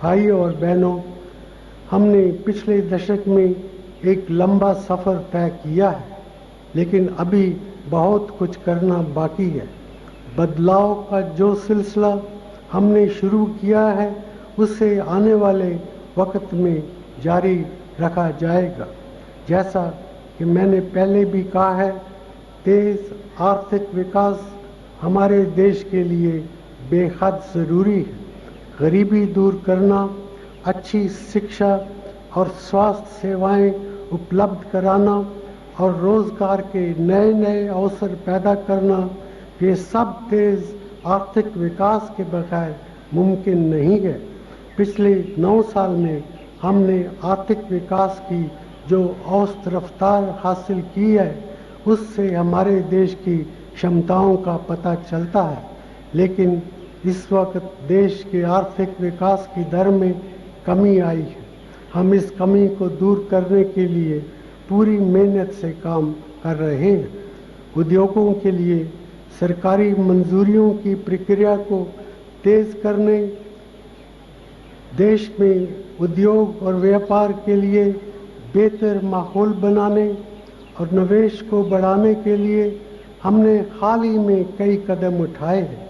भाई और बहनों, हमने पिछले दशक में एक लंबा सफ़र तय किया है, लेकिन अभी बहुत कुछ करना बाकी है। बदलाव का जो सिलसिला हमने शुरू किया है, उसे आने वाले वक्त में जारी रखा जाएगा। जैसा कि मैंने पहले भी कहा है, तेज आर्थिक विकास हमारे देश के लिए बेहद ज़रूरी है। गरीबी दूर करना, अच्छी शिक्षा और स्वास्थ्य सेवाएं उपलब्ध कराना और रोजगार के नए नए अवसर पैदा करना, ये सब तेज आर्थिक विकास के बगैर मुमकिन नहीं है। पिछले 9 साल में हमने आर्थिक विकास की जो औसत रफ्तार हासिल की है, उससे हमारे देश की क्षमताओं का पता चलता है। लेकिन इस वक्त देश के आर्थिक विकास की दर में कमी आई है। हम इस कमी को दूर करने के लिए पूरी मेहनत से काम कर रहे हैं। उद्योगों के लिए सरकारी मंजूरियों की प्रक्रिया को तेज करने, देश में उद्योग और व्यापार के लिए बेहतर माहौल बनाने और निवेश को बढ़ाने के लिए हमने हाल ही में कई कदम उठाए हैं।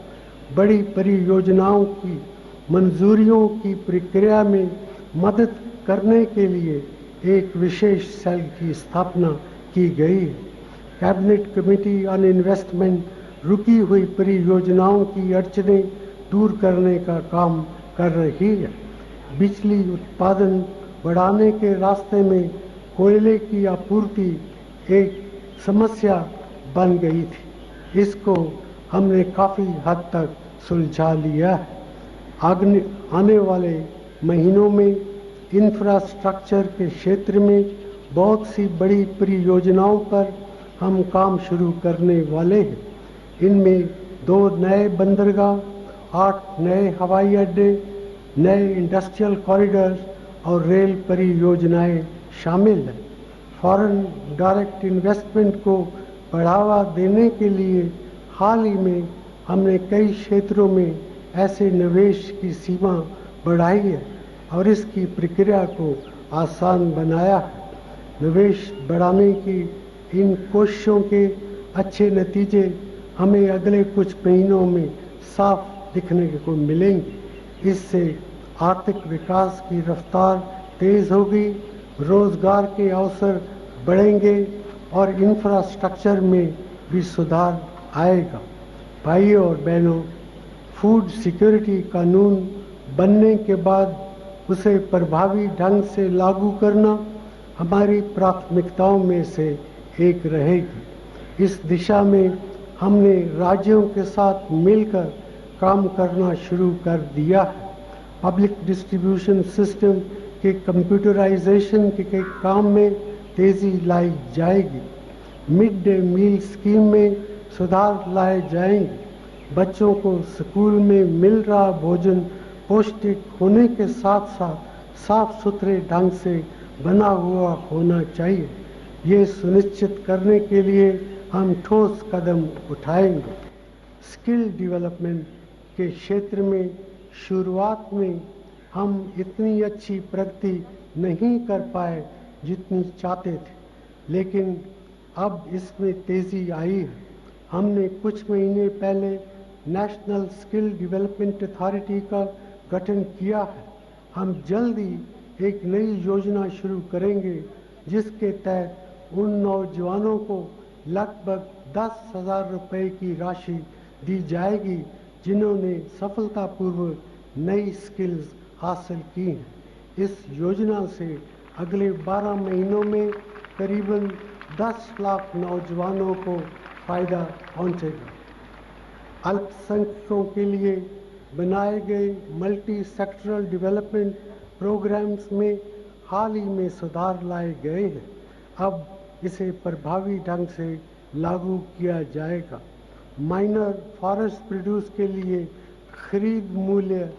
बड़ी परियोजनाओं की मंजूरियों की प्रक्रिया में मदद करने के लिए एक विशेष सेल की स्थापना की गई है। कैबिनेट कमेटी ऑन इन्वेस्टमेंट रुकी हुई परियोजनाओं की अड़चनें दूर करने का काम कर रही है। बिजली उत्पादन बढ़ाने के रास्ते में कोयले की आपूर्ति एक समस्या बन गई थी। इसको हमने काफ़ी हद तक सुलझा लिया है। आने वाले महीनों में इंफ्रास्ट्रक्चर के क्षेत्र में बहुत सी बड़ी परियोजनाओं पर हम काम शुरू करने वाले हैं। इनमें 2 नए बंदरगाह, 8 नए हवाई अड्डे, नए इंडस्ट्रियल कॉरिडोर और रेल परियोजनाएं शामिल हैं। फॉरेन डायरेक्ट इन्वेस्टमेंट को बढ़ावा देने के लिए हाल ही में हमने कई क्षेत्रों में ऐसे निवेश की सीमा बढ़ाई है और इसकी प्रक्रिया को आसान बनाया है। निवेश बढ़ाने की इन कोशिशों के अच्छे नतीजे हमें अगले कुछ महीनों में साफ दिखने को मिलेंगे। इससे आर्थिक विकास की रफ्तार तेज होगी, रोजगार के अवसर बढ़ेंगे और इंफ्रास्ट्रक्चर में भी सुधार आएगा। भाइयों और बहनों, फूड सिक्योरिटी कानून बनने के बाद उसे प्रभावी ढंग से लागू करना हमारी प्राथमिकताओं में से एक रहेगी। इस दिशा में हमने राज्यों के साथ मिलकर काम करना शुरू कर दिया है। पब्लिक डिस्ट्रीब्यूशन सिस्टम के कंप्यूटराइजेशन के काम में तेजी लाई जाएगी। मिड डे मील स्कीम में सुधार लाए जाएंगे। बच्चों को स्कूल में मिल रहा भोजन पौष्टिक होने के साथ साथ साफ सुथरे ढंग से बना हुआ होना चाहिए। ये सुनिश्चित करने के लिए हम ठोस कदम उठाएंगे। स्किल डेवलपमेंट के क्षेत्र में शुरुआत में हम इतनी अच्छी प्रगति नहीं कर पाए जितनी चाहते थे, लेकिन अब इसमें तेजी आई है। हमने कुछ महीने पहले नेशनल स्किल डेवलपमेंट अथॉरिटी का गठन किया है। हम जल्द ही एक नई योजना शुरू करेंगे जिसके तहत उन नौजवानों को लगभग 10,000 रुपये की राशि दी जाएगी जिन्होंने सफलतापूर्वक नई स्किल्स हासिल की हैं। इस योजना से अगले 12 महीनों में करीबन 10 लाख नौजवानों को फायदा पहुंचेगा। अल्पसंख्यकों के लिए बनाए गए मल्टी सेक्टरल डेवलपमेंट प्रोग्राम्स में हाल ही में सुधार लाए गए हैं। अब इसे प्रभावी ढंग से लागू किया जाएगा। माइनर फॉरेस्ट प्रोड्यूस के लिए खरीद मूल्य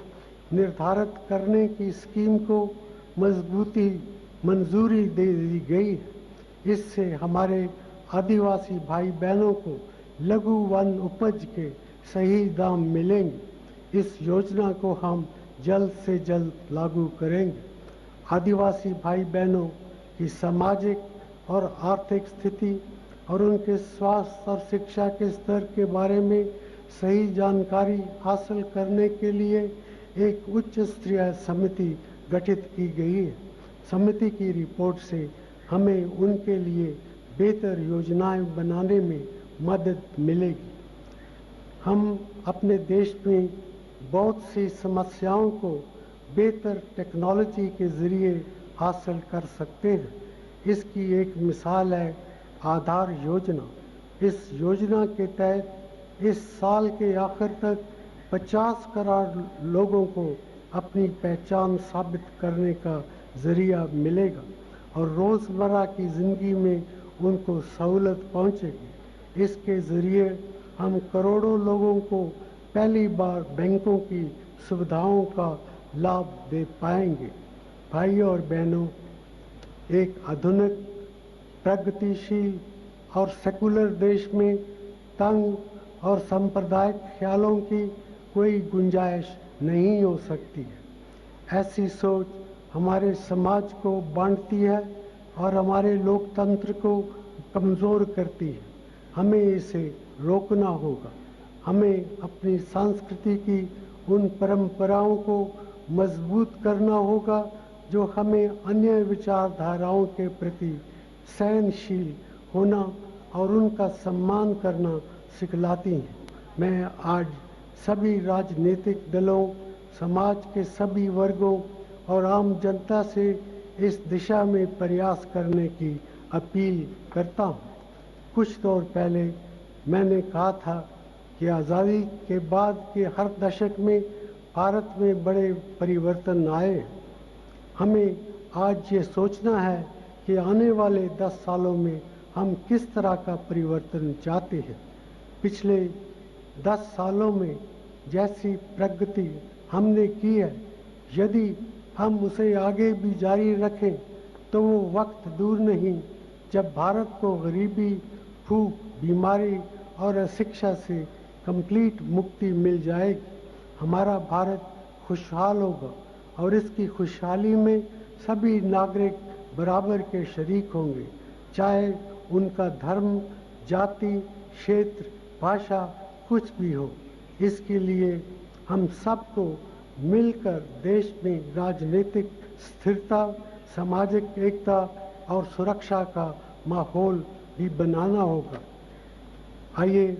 निर्धारित करने की स्कीम को मंजूरी दे दी गई है। इससे हमारे आदिवासी भाई बहनों को लघु वन उपज के सही दाम मिलेंगे। इस योजना को हम जल्द से जल्द लागू करेंगे। आदिवासी भाई बहनों की सामाजिक और आर्थिक स्थिति और उनके स्वास्थ्य और शिक्षा के स्तर के बारे में सही जानकारी हासिल करने के लिए एक उच्च स्तरीय समिति गठित की गई है। समिति की रिपोर्ट से हमें उनके लिए बेहतर योजनाएं बनाने में मदद मिलेगी। हम अपने देश में बहुत सी समस्याओं को बेहतर टेक्नोलॉजी के ज़रिए हासिल कर सकते हैं। इसकी एक मिसाल है आधार योजना। इस योजना के तहत इस साल के आखिर तक 50 करोड़ लोगों को अपनी पहचान साबित करने का ज़रिया मिलेगा और रोज़मर्रा की ज़िंदगी में उनको सहूलत पहुंचेगी। इसके ज़रिए हम करोड़ों लोगों को पहली बार बैंकों की सुविधाओं का लाभ दे पाएंगे। भाइयों और बहनों, एक आधुनिक, प्रगतिशील और सेकुलर देश में तंग और सांप्रदायिक ख्यालों की कोई गुंजाइश नहीं हो सकती है। ऐसी सोच हमारे समाज को बांटती है और हमारे लोकतंत्र को कमज़ोर करती है। हमें इसे रोकना होगा। हमें अपनी संस्कृति की उन परंपराओं को मजबूत करना होगा जो हमें अन्य विचारधाराओं के प्रति सहनशील होना और उनका सम्मान करना सिखलाती हैं। मैं आज सभी राजनीतिक दलों, समाज के सभी वर्गों और आम जनता से इस दिशा में प्रयास करने की अपील करता हूँ। कुछ दौर पहले मैंने कहा था कि आज़ादी के बाद के हर दशक में भारत में बड़े परिवर्तन आए। हमें आज ये सोचना है कि आने वाले 10 सालों में हम किस तरह का परिवर्तन चाहते हैं। पिछले 10 सालों में जैसी प्रगति हमने की है, यदि हम उसे आगे भी जारी रखें तो वो वक्त दूर नहीं जब भारत को गरीबी, भूख, बीमारी और अशिक्षा से कंप्लीट मुक्ति मिल जाएगी। हमारा भारत खुशहाल होगा और इसकी खुशहाली में सभी नागरिक बराबर के शरीक होंगे, चाहे उनका धर्म, जाति, क्षेत्र, भाषा कुछ भी हो। इसके लिए हम सबको मिलकर देश में राजनीतिक स्थिरता, सामाजिक एकता और सुरक्षा का माहौल भी बनाना होगा। आइए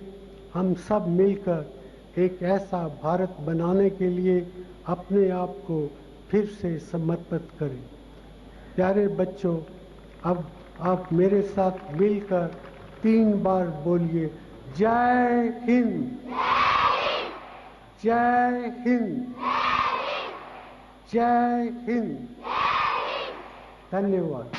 हम सब मिलकर एक ऐसा भारत बनाने के लिए अपने आप को फिर से समर्पित करें। प्यारे बच्चों, अब आप मेरे साथ मिलकर 3 बार बोलिए, जय हिंद, जय हिंद, जय हिंद। धन्यवाद।